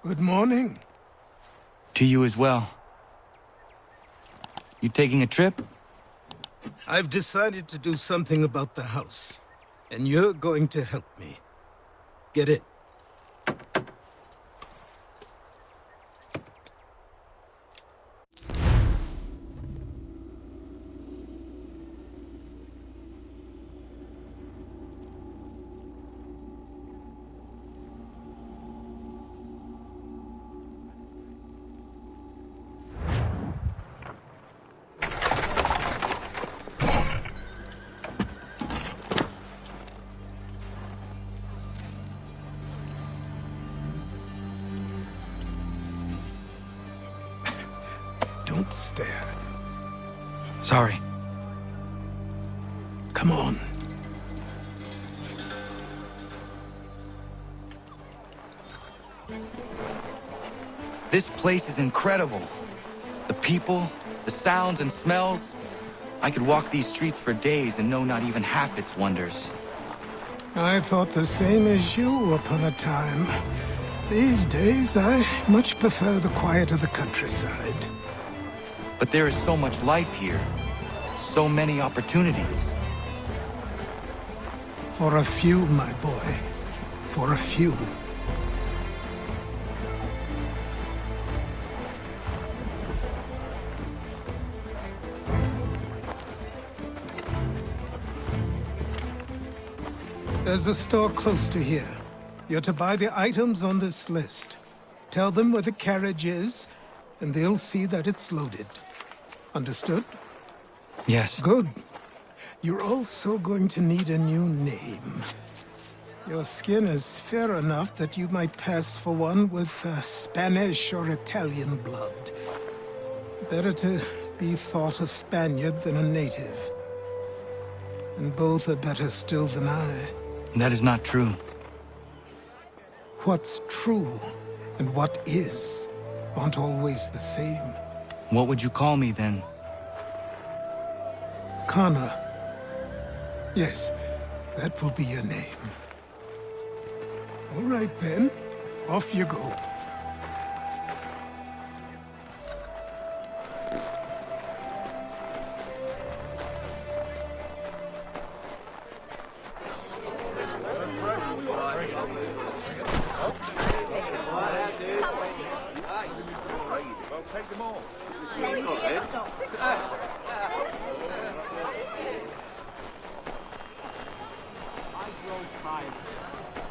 Good morning. To you as well. You taking a trip? I've decided to do something about the house, and you're going to help me. Get it? Don't stare. Sorry. Come on. This place is incredible. The people, the sounds and smells. I could walk these streets for days and know not even half its wonders. I thought the same as you upon a time. These days, I much prefer the quiet of the countryside. But there is so much life here. So many opportunities. For a few, my boy. For a few. There's a store close to here. You're to buy the items on this list. Tell them where the carriage is, and they'll see that it's loaded. Understood? Yes. Good. You're also going to need a new name. Your skin is fair enough that you might pass for one with Spanish or Italian blood. Better to be thought a Spaniard than a native. And both are better still than I. That is not true. What's true and what is aren't always the same. What would you call me then? Connor. Yes, that will be your name. All right then, off you go.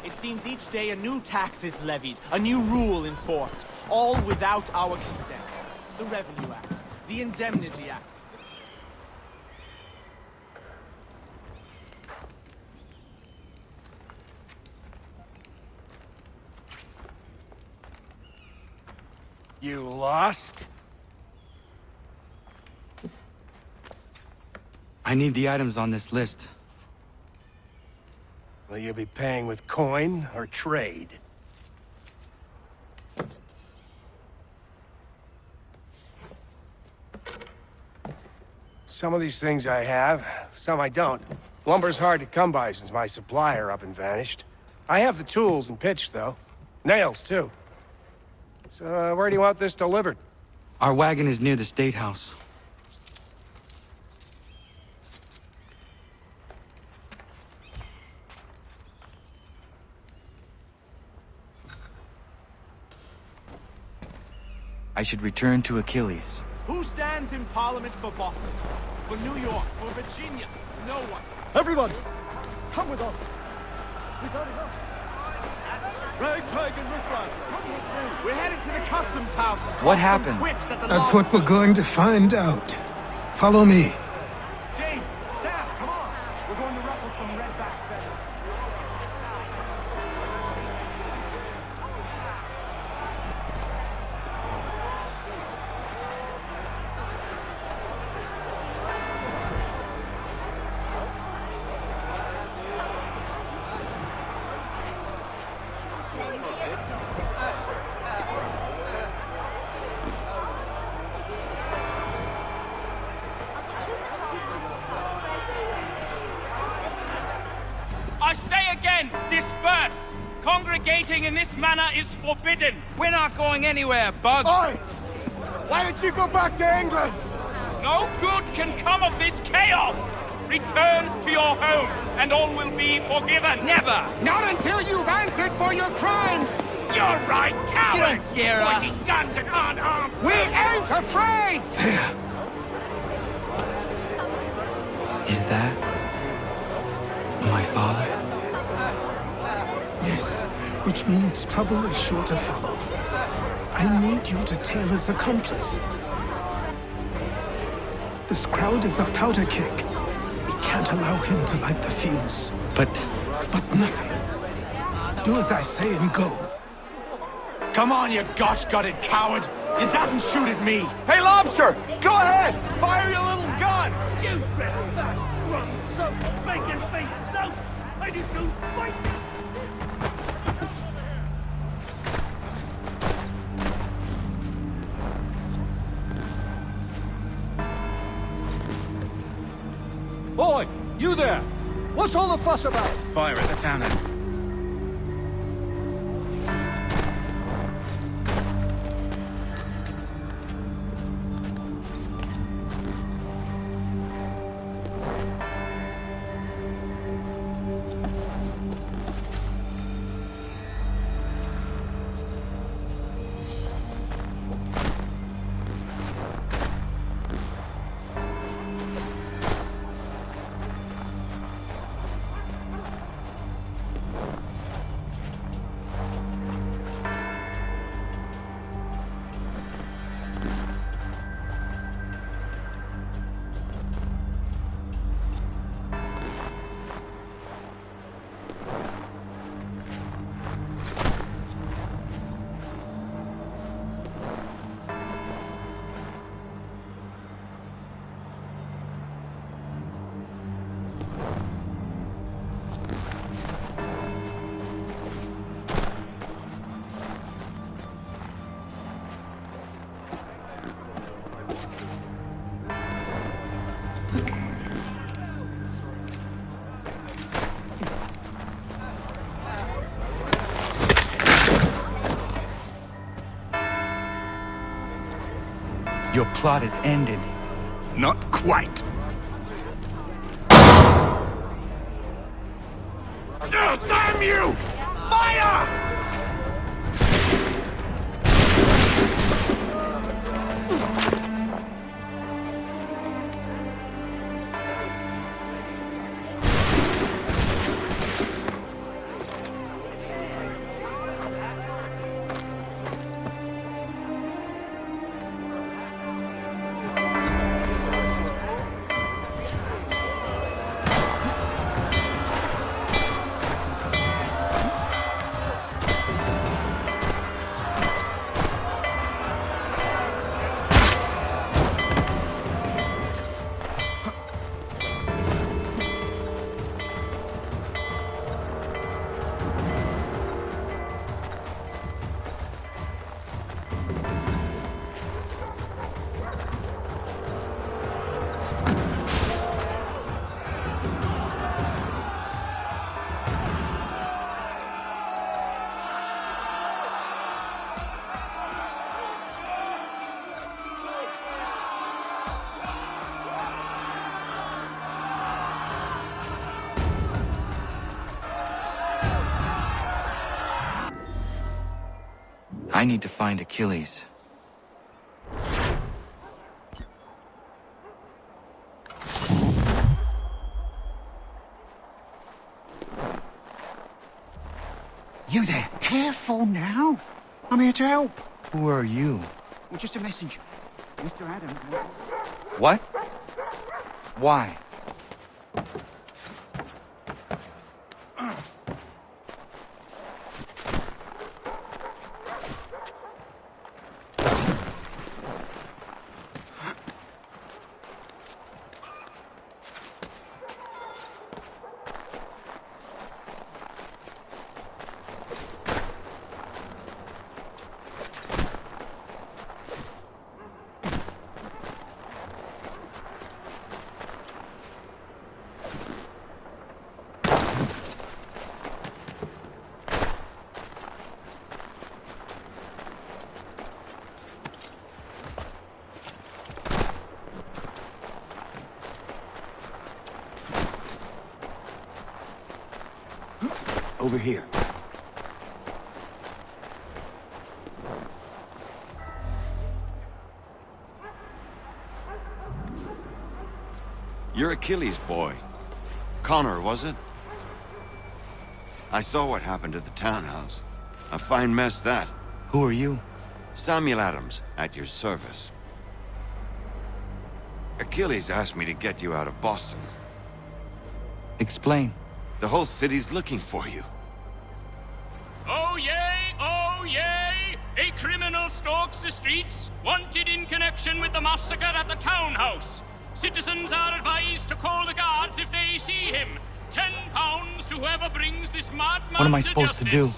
It seems each day a new tax is levied, a new rule enforced, all without our consent. The Revenue Act, the Indemnity Act. You lost? I need the items on this list. Will you be paying with coin or trade? Some of these things I have, some I don't. Lumber's hard to come by since my supplier up and vanished. I have the tools and pitch, though. Nails, too. So, where do you want this delivered? Our wagon is near the State House. I should return to Achilles. Who stands in Parliament for Boston? For New York? For Virginia? No one. Everyone, come with us. We got enough. Ragtag and riffraff. We're headed to the customs house. What happened? That's what we're going to find out. Follow me. James, Sam, come on. We're going to ruffle some redbacks better. Congregating in this manner is forbidden. We're not going anywhere, Bug. Oi! Why don't you go back to England? No good can come of this chaos. Return to your homes, and all will be forgiven. Never! Not until you've answered for your crimes! You're right, cowards! You don't scare us. Pointing guns at unarmed. We ain't afraid! There. Is that my father? Yes, which means trouble is sure to follow. I need you to tail his accomplice. This crowd is a powder keg. We can't allow him to light the fuse. But Nothing. Do as I say and go. Come on, you gosh-gutted coward! It doesn't shoot at me! Hey, Lobster! Go ahead! Fire your little gun! You better fat, run, so bacon face south! I just do fight! Boy, you there! What's all the fuss about? fire at the cannon. Your plot is ended. Not quite. Damn you! Fire! I need to find Achilles. You there? Careful now. I'm here to help. Who are you? I'm just a messenger. Mr. Adams. What? Why? over here. You're Achilles' boy. Connor, was it? I saw what happened at the townhouse. A fine mess, that. Who are you? Samuel Adams, at your service. Achilles asked me to get you out of Boston. Explain. The whole city's looking for you. Oh yay, oh yay! A criminal stalks the streets, wanted in connection with the massacre at the townhouse. Citizens are advised to call the guards if they see him. £10 to whoever brings this madman What am I supposed to do?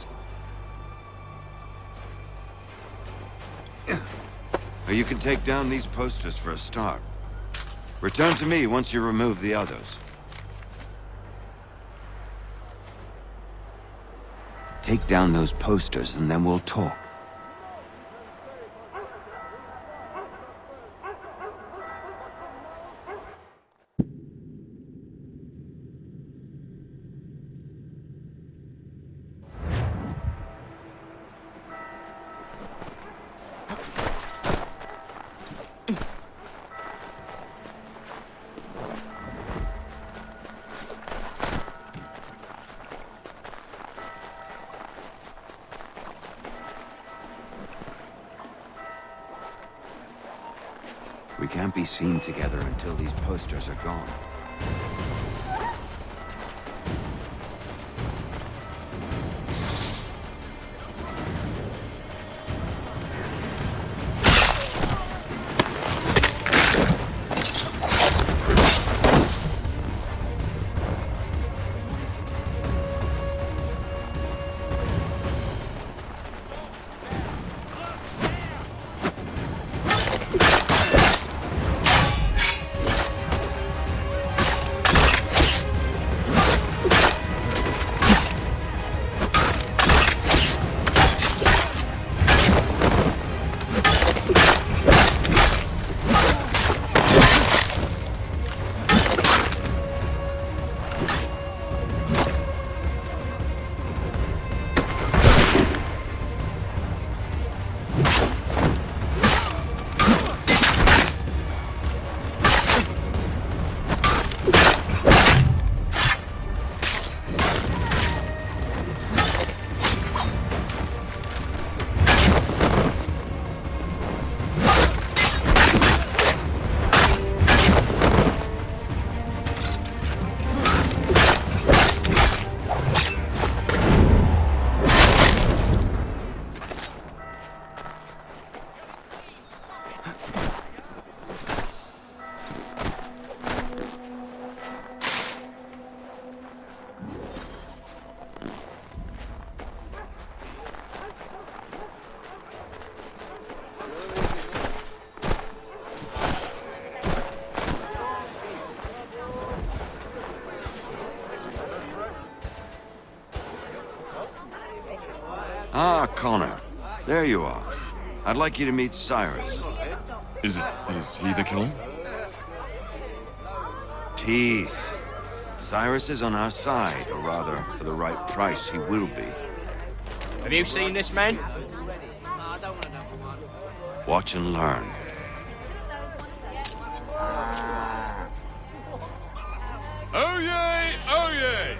You can take down these posters for a start. Return to me once you remove the others. Take down those posters and then we'll talk. We can't be seen together until these posters are gone. Ah, Connor. There you are. I'd like you to meet Cyrus. Is he the killer? Tease. Cyrus is on our side, or rather, for the right price, he will be. Have you seen this man? Watch and learn. Oh yay, oh yay!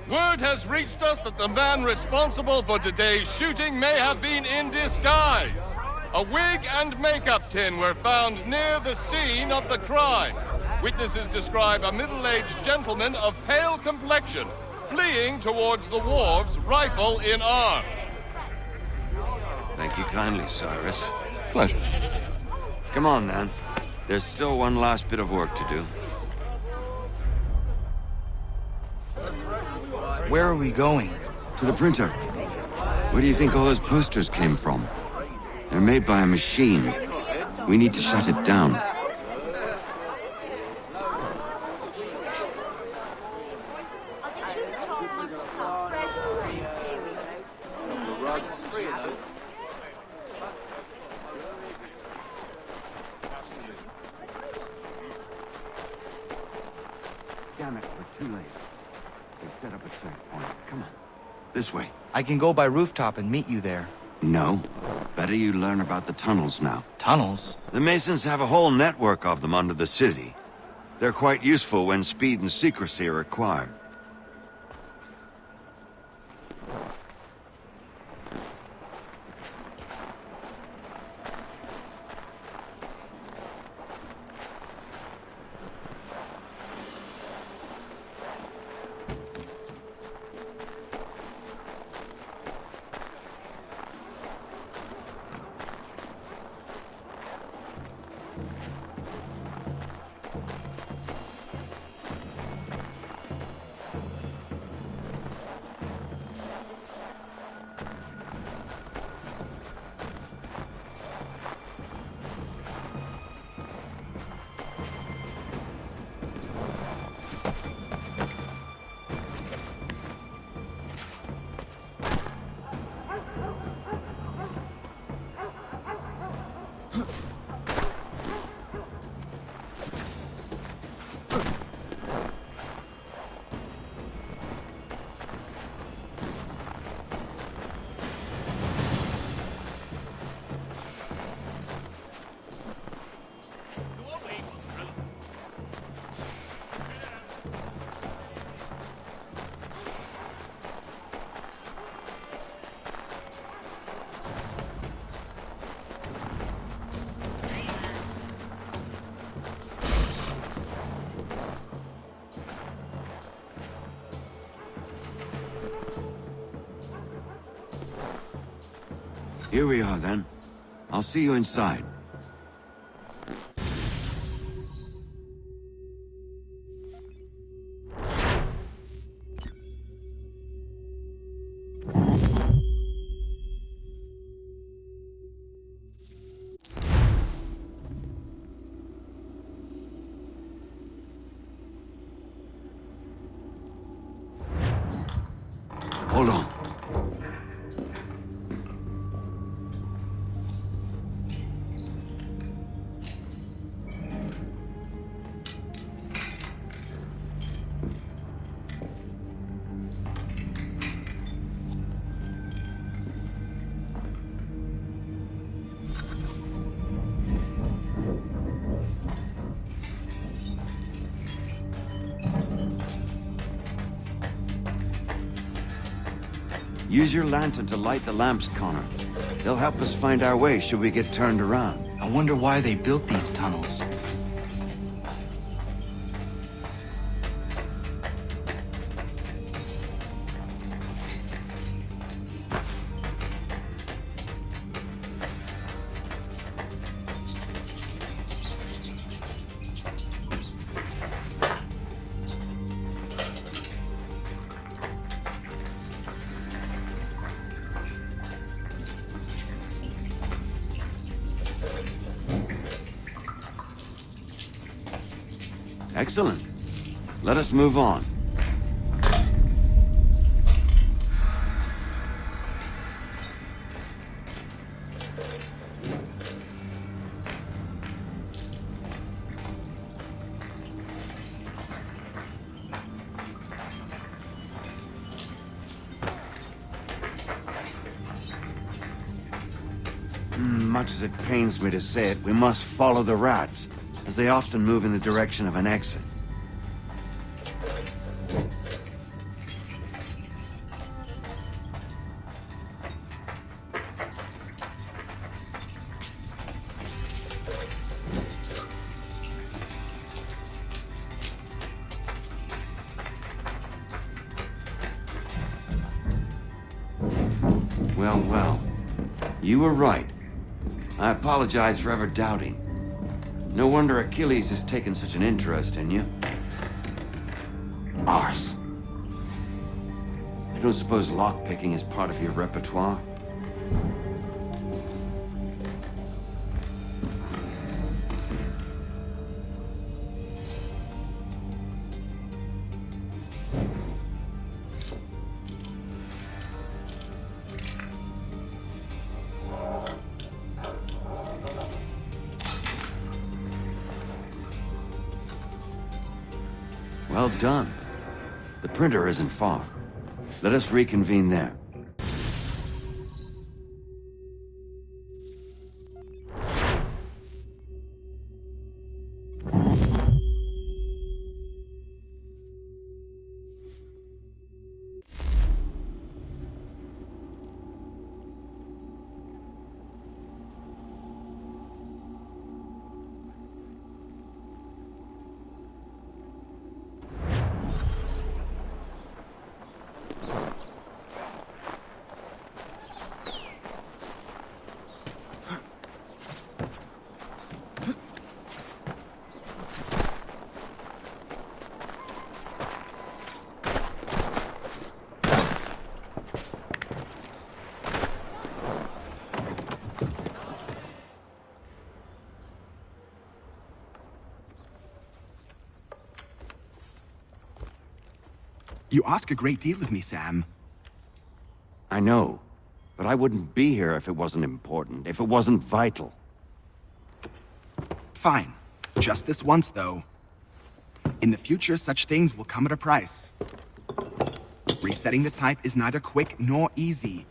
Word has reached us that the man responsible for today's shooting may have been in disguise. A wig and makeup tin were found near the scene of the crime. Witnesses describe a middle-aged gentleman of pale complexion fleeing towards the wharves, rifle in arm. Thank you kindly, Cyrus. Pleasure. Come on, then. There's still one last bit of work to do. Where are we going? To the printer. Where do you think all those posters came from? They're made by a machine. We need to shut it down. Damn it, we're too late. They've set up a checkpoint. Come on. This way. I can go by rooftop and meet you there. No. Better you learn about the tunnels now. Tunnels? The Masons have a whole network of them under the city. They're quite useful when speed and secrecy are required. Here we are, then. I'll see you inside. Hold on. Use your lantern to light the lamps, Connor. They'll help us find our way should we get turned around. I wonder why they built these tunnels. Excellent. Let us move on. Much as it pains me to say it, we must follow the rats, as they often move in the direction of an exit. Well, well. You were right. I apologize for ever doubting. No wonder Achilles has taken such an interest in you. Arse. I don't suppose lockpicking is part of your repertoire? Well done. The printer isn't far. Let us reconvene there. You ask a great deal of me, Sam. I know, but I wouldn't be here if it wasn't important, if it wasn't vital. Fine. Just this once, though. In the future, such things will come at a price. Resetting the type is neither quick nor easy.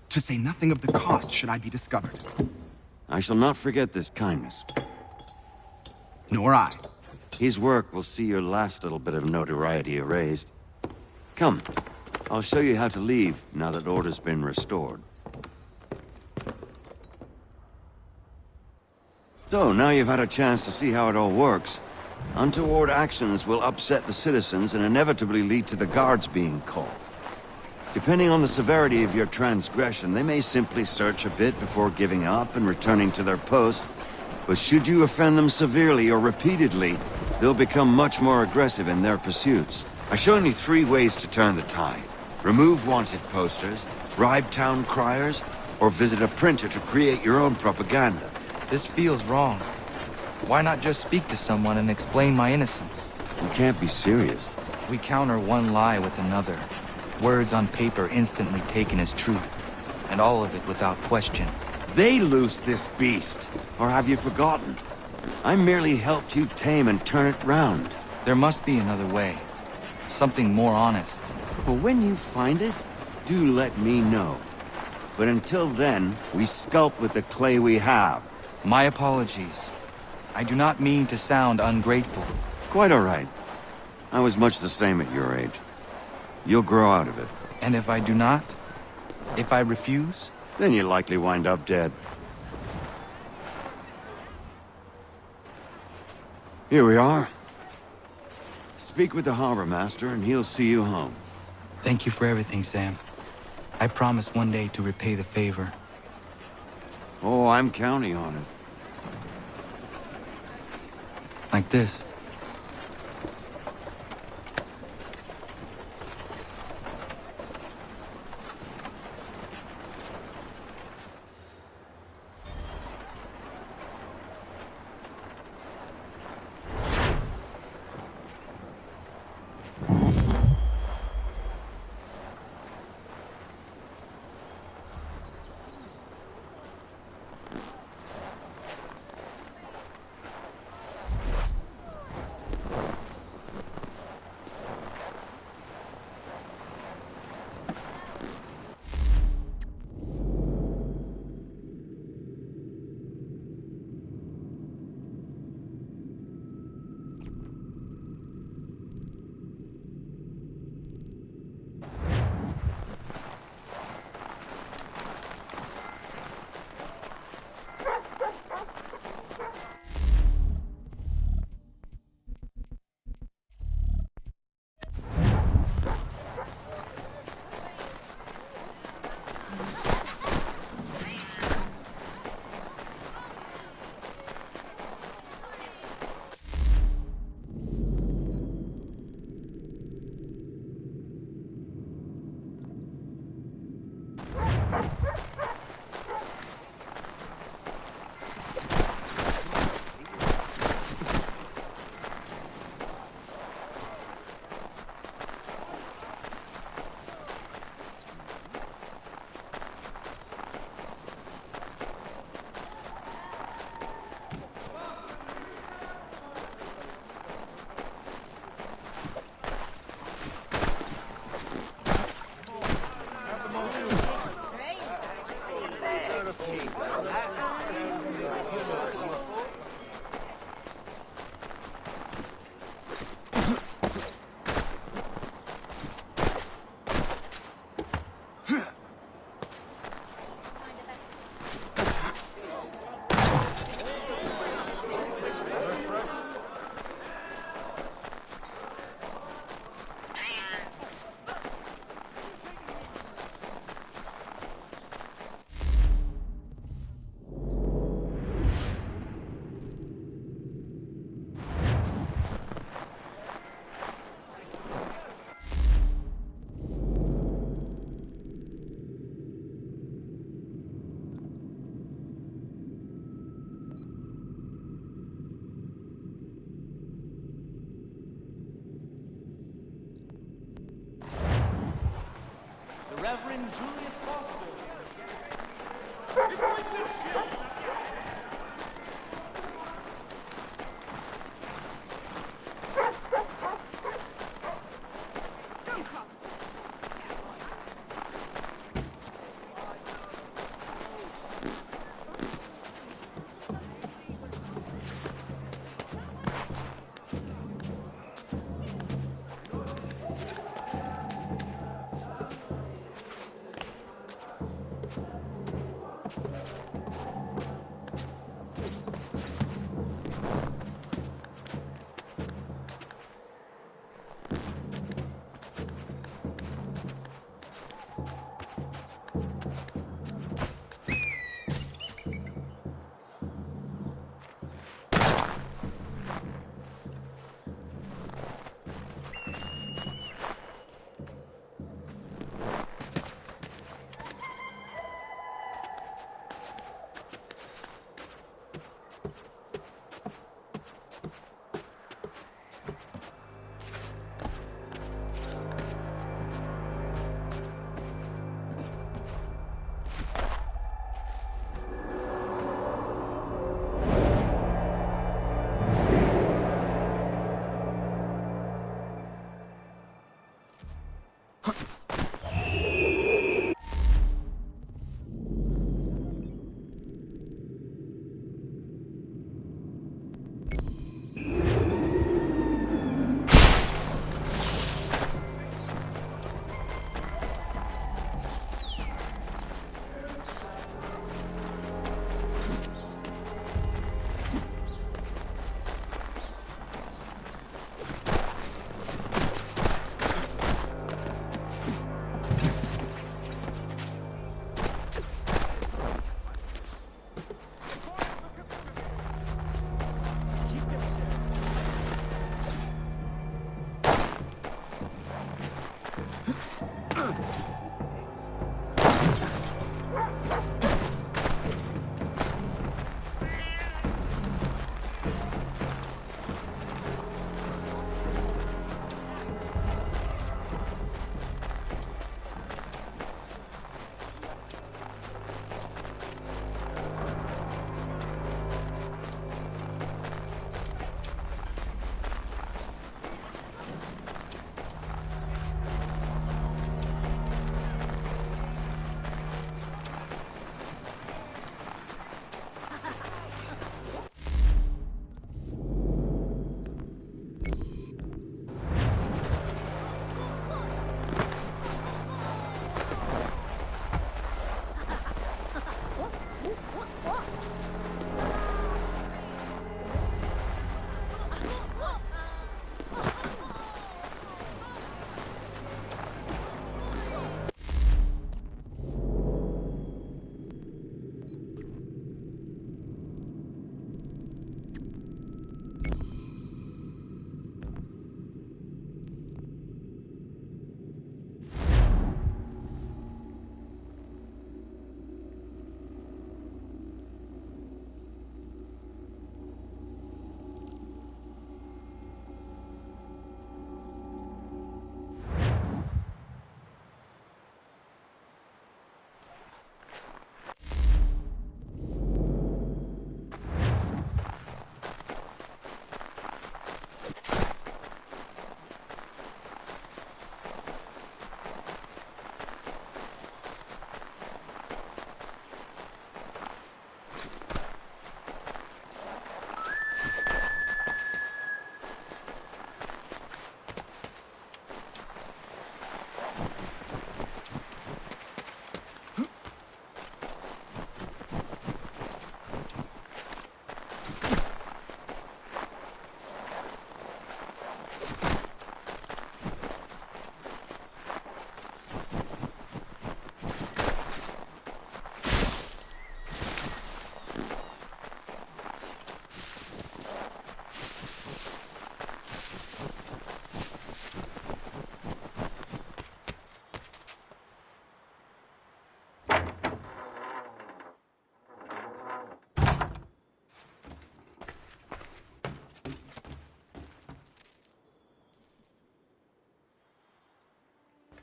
To say nothing of the cost should I be discovered. I shall not forget this kindness. Nor I. His work will see your last little bit of notoriety erased. Come, I'll show you how to leave now that order's been restored. So, now you've had a chance to see how it all works. Untoward actions will upset the citizens and inevitably lead to the guards being called. Depending on the severity of your transgression, they may simply search a bit before giving up and returning to their post. But should you offend them severely or repeatedly, they'll become much more aggressive in their pursuits. I've shown you 3 ways to turn the tide. Remove wanted posters, bribe town criers, or visit a printer to create your own propaganda. This feels wrong. Why not just speak to someone and explain my innocence? You can't be serious. We counter one lie with another. Words on paper instantly taken as truth. And all of it without question. They loose this beast. Or have you forgotten? I merely helped you tame and turn it round. There must be another way. Something more honest. But when you find it, do let me know. But until then, we sculpt with the clay we have. My apologies. I do not mean to sound ungrateful. Quite all right. I was much the same at your age. You'll grow out of it. And if I do not? If I refuse? Then you'll likely wind up dead. Here we are. Speak with the harbor master and he'll see you home. Thank you for everything, Sam. I promise one day to repay the favor. Oh, I'm counting on it. Like this. Reverend Julius Foster.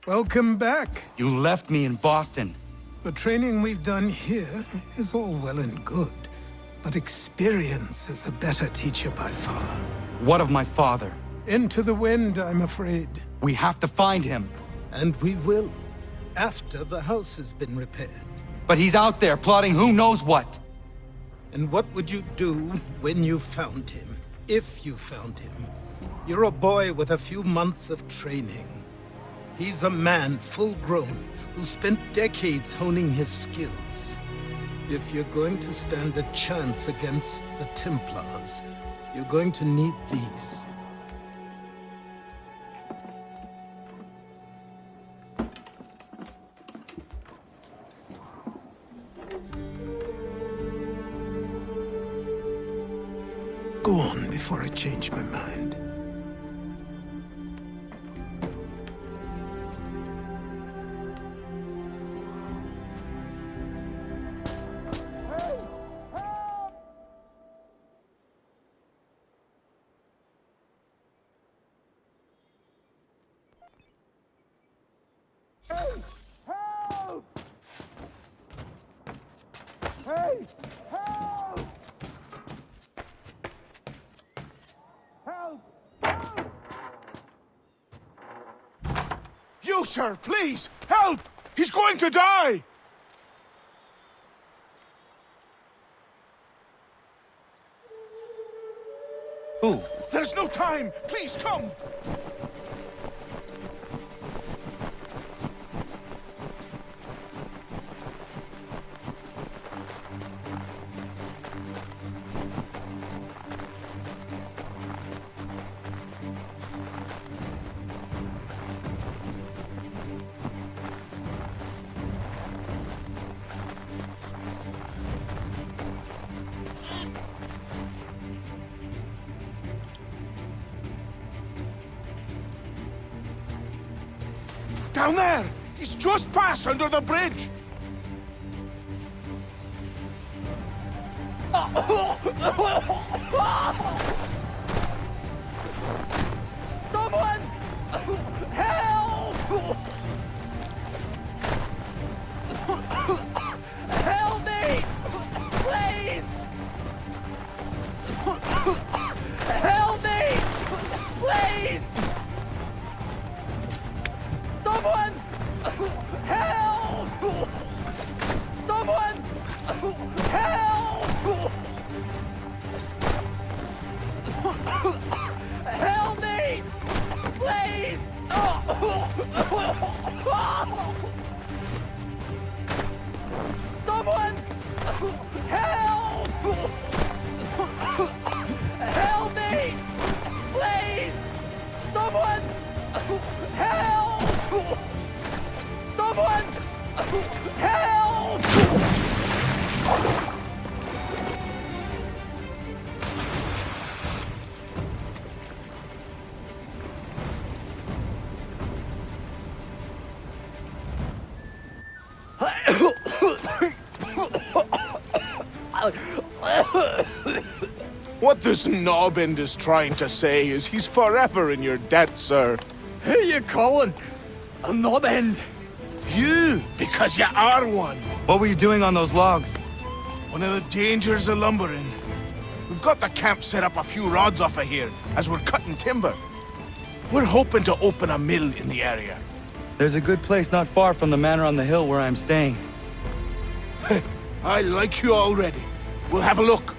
Welcome back. You left me in Boston. The training we've done here is all well and good, but experience is a better teacher by far. What of my father? Into the wind, I'm afraid. We have to find him. And we will, after the house has been repaired. But he's out there plotting who knows what. And what would you do when you found him? If you found him? You're a boy with a few months of training. He's a man full grown who spent decades honing his skills. If you're going to stand a chance against the Templars, you're going to need these. Go on before I change my mind. You, sir, please! Help! He's going to die! Who? There's no time! Please, come! Down there! He's just passed under the bridge! Someone! Help! Help me! Please! Help me! Please! Someone! Help! Someone! Help! Help me! Please! Someone! Help! Help me! Please! Someone! Help! Someone! Help! What this knobend is trying to say is he's forever in your debt, sir. Who you calling? A knob end? You, because you are one. What were you doing on those logs? One of the dangers of lumbering. We've got the camp set up a few rods off of here, as we're cutting timber. We're hoping to open a mill in the area. There's a good place not far from the manor on the hill where I'm staying. I like you already. We'll have a look.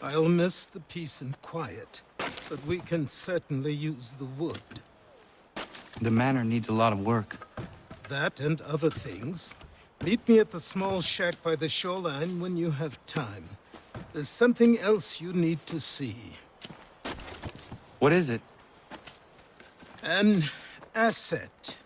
I'll miss the peace and quiet, but we can certainly use the wood. The manor needs a lot of work. That and other things. Meet me at the small shack by the shoreline when you have time. There's something else you need to see. What is it? An asset.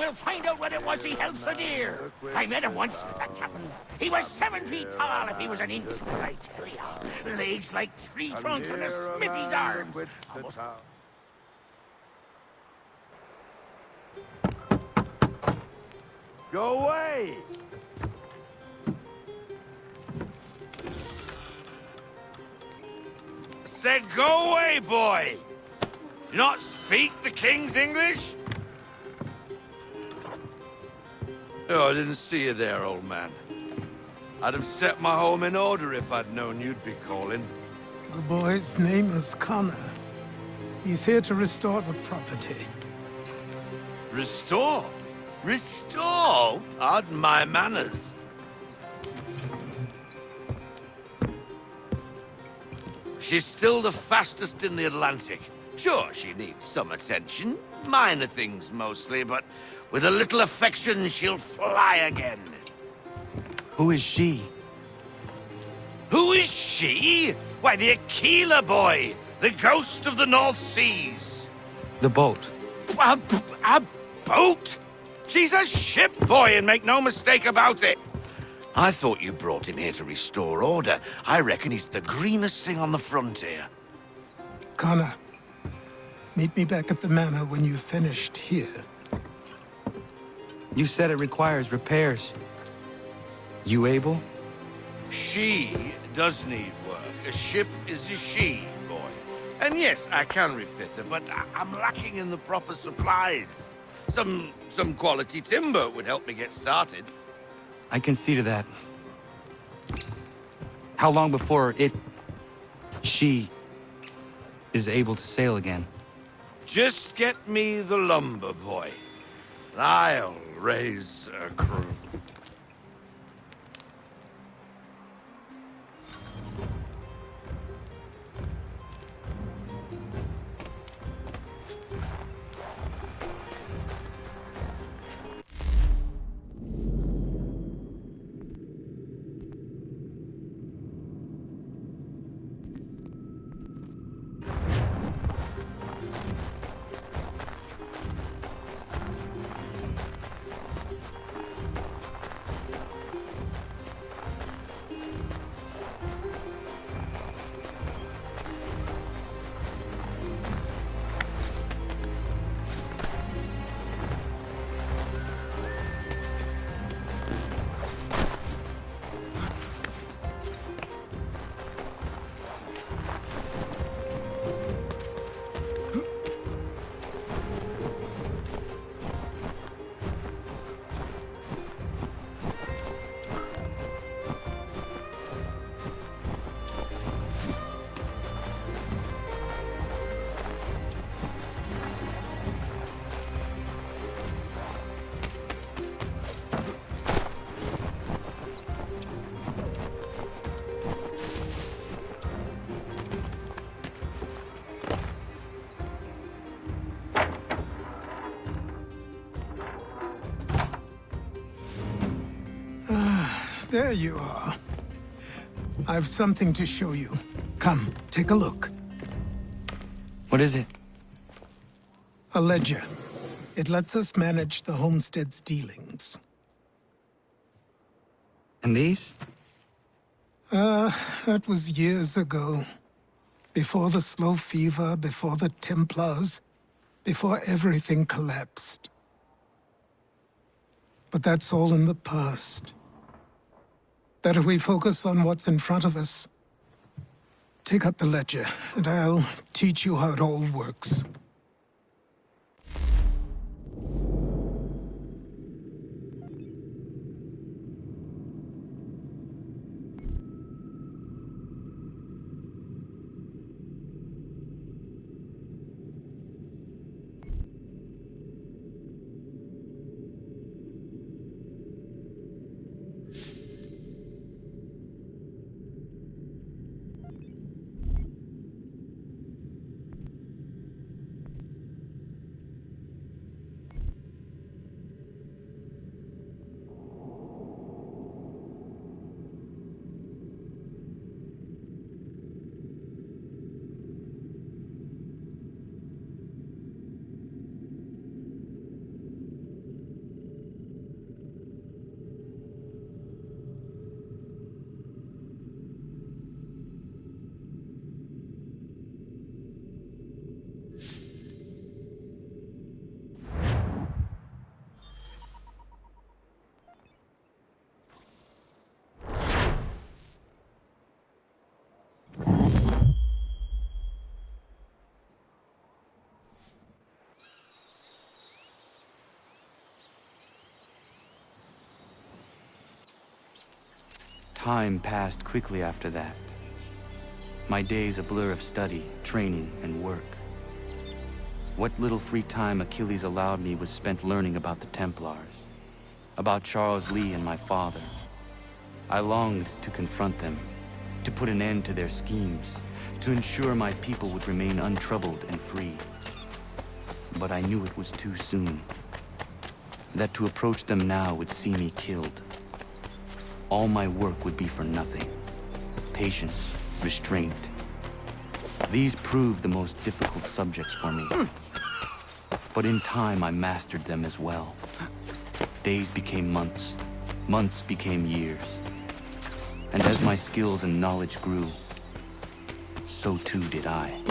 We'll find out what it was he held so dear. I met him once, that captain. He was 7 feet tall if he was an inch, I tell ya. Legs like tree trunks and a smithy's arms. Almost... Go away! Said go away, boy! Do you not speak the King's English? Oh, I didn't see you there, old man. I'd have set my home in order if I'd known you'd be calling. The boy's name is Connor. He's here to restore the property. Restore? Restore? Pardon my manners. She's still the fastest in the Atlantic. Sure, she needs some attention. Minor things mostly, but with a little affection, she'll fly again. Who is she? Who is she? Why, the Aquila boy, the ghost of the North Seas. The boat. A boat? She's a ship, boy, and make no mistake about it. I thought you brought him here to restore order. I reckon he's the greenest thing on the frontier. Connor, meet me back at the manor when you've finished here. You said it requires repairs. You able? She does need work. A ship is a she, boy. And yes, I can refit her, but I'm lacking in the proper supplies. Some quality timber would help me get started. I can see to that. How long before she is able to sail again? Just get me the lumber, boy. I'll raise a crew. There you are. I've something to show you. Come, take a look. What is it? A ledger. It lets us manage the homestead's dealings. And these? That was years ago. Before the slow fever, before the Templars, before everything collapsed. But that's all in the past. Better we focus on what's in front of us. Take up the ledger, and I'll teach you how it all works. Time passed quickly after that. My days a blur of study, training, and work. What little free time Achilles allowed me was spent learning about the Templars, about Charles Lee and my father. I longed to confront them, to put an end to their schemes, to ensure my people would remain untroubled and free. But I knew it was too soon, that to approach them now would see me killed. All my work would be for nothing. Patience, restraint. These proved the most difficult subjects for me. But in time, I mastered them as well. Days became months, months became years. And as my skills and knowledge grew, so too did I.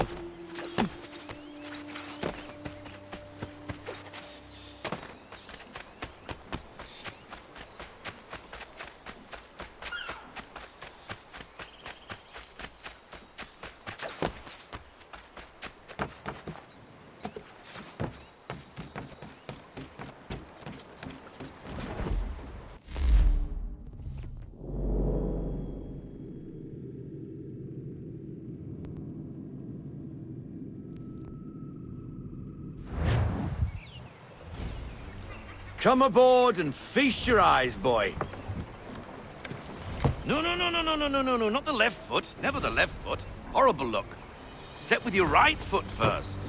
Come aboard and feast your eyes, boy. No, not the left foot. Never the left foot. Horrible look. Step with your right foot first.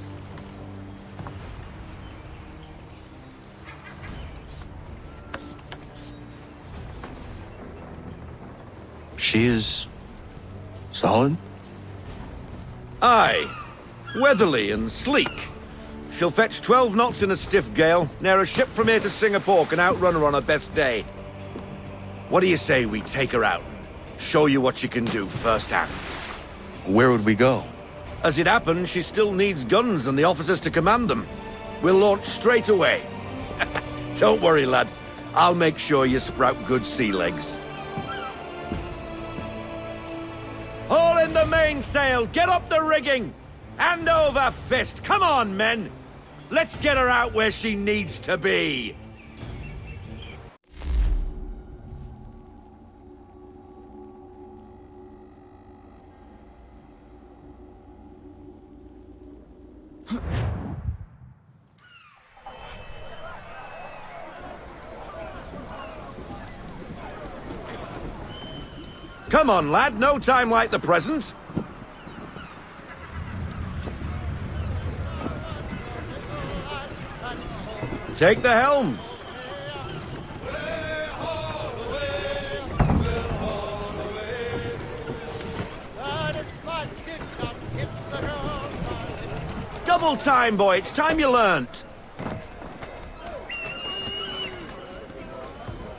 She is... solid? Aye. Weatherly and sleek. She'll fetch 12 knots in a stiff gale, near a ship from here to Singapore can outrun her on her best day. What do you say we take her out? Show you what she can do firsthand. Where would we go? As it happens, she still needs guns and the officers to command them. We'll launch straight away. Don't worry, lad. I'll make sure you sprout good sea legs. Haul in the mainsail! Get up the rigging! Hand over fist! Come on, men! Let's get her out where she needs to be! Come on, lad, no time like the present. Take the helm. Double time, boy. It's time you learnt.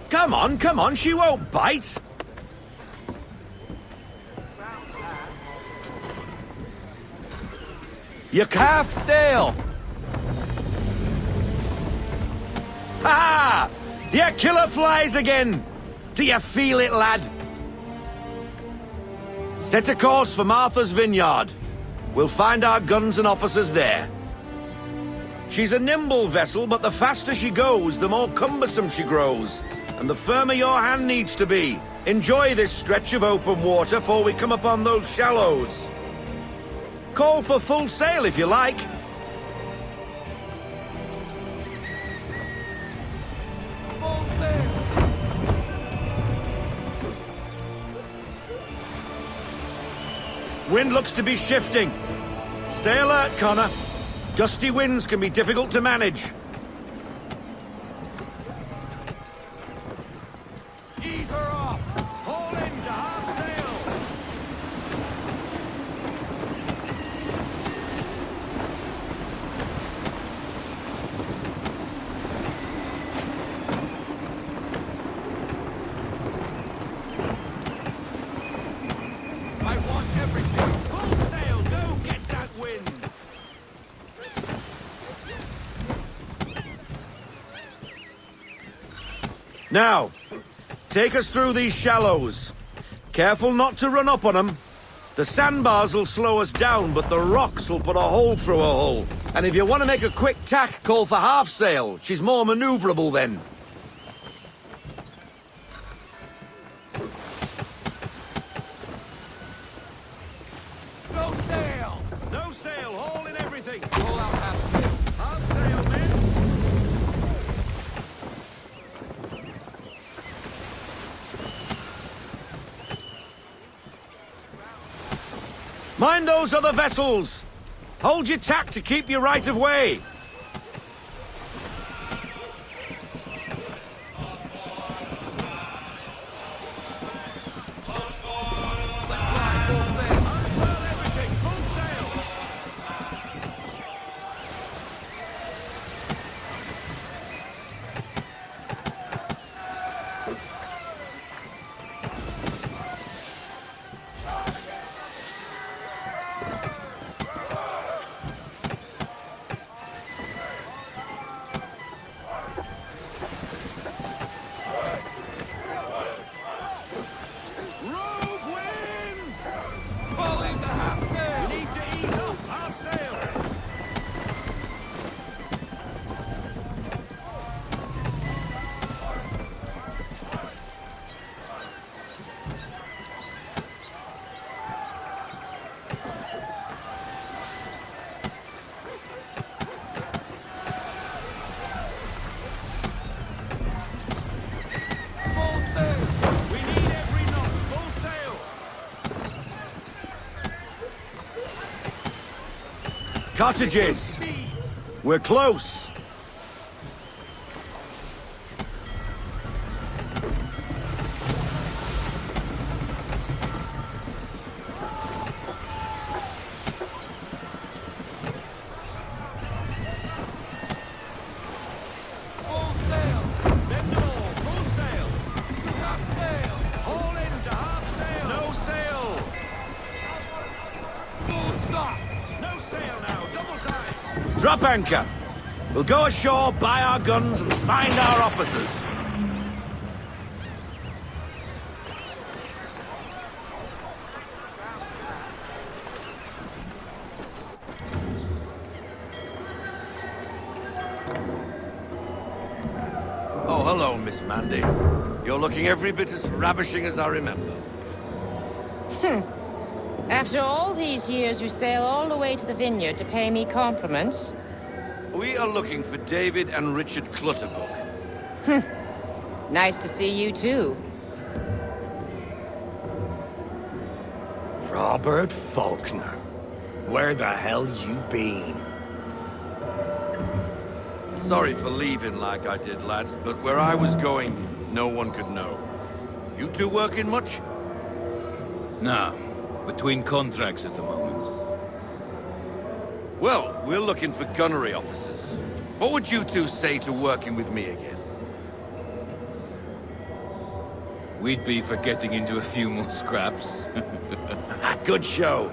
Come on. She won't bite. You half sail. Ha! The killer flies again. Do you feel it, lad? Set a course for Martha's Vineyard. We'll find our guns and officers there. She's a nimble vessel, but the faster she goes, the more cumbersome she grows. And the firmer your hand needs to be. Enjoy this stretch of open water before we come upon those shallows. Call for full sail if you like. Full sail. Wind looks to be shifting. Stay alert, Connor. Gusty winds can be difficult to manage. Ease her off. Haul in to half sail. I want everything. Full sail. Go get that wind. Now, take us through these shallows. Careful not to run up on them. The sandbars will slow us down, but the rocks will put a hole through a hull. And if you want to make a quick tack, call for half sail. She's more maneuverable then. Mind those other vessels! Hold your tack to keep your right of way! Cottages! We're close! Drop anchor. We'll go ashore, buy our guns, and find our officers. Oh, hello, Miss Mandy. You're looking every bit as ravishing as I remember. After all these years, you sail all the way to the vineyard to pay me compliments? We are looking for David and Richard Clutterbuck. Nice to see you, too. Robert Faulkner. Where the hell you been? Sorry for leaving like I did, lads, but where I was going, no one could know. You two working much? No. Between contracts at the moment. Well, we're looking for gunnery officers. What would you two say to working with me again? We'd be for getting into a few more scraps. Good show.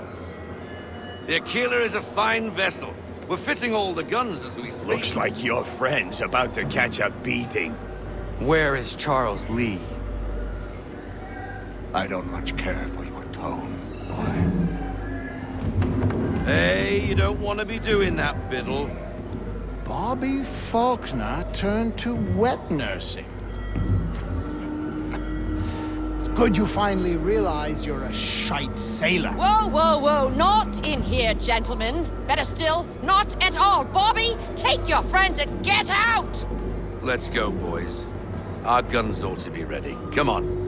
The Aquila is a fine vessel. We're fitting all the guns as we speak. Looks like your friend's about to catch a beating. Where is Charles Lee? I don't much care for your tone. Hey, you don't want to be doing that, Biddle. Bobby Faulkner turned to wet nursing. It's good you finally realize you're a shite sailor. Whoa, whoa, whoa, not in here, gentlemen. Better still, not at all. Bobby, take your friends and get out! Let's go, boys. Our guns ought to be ready. Come on.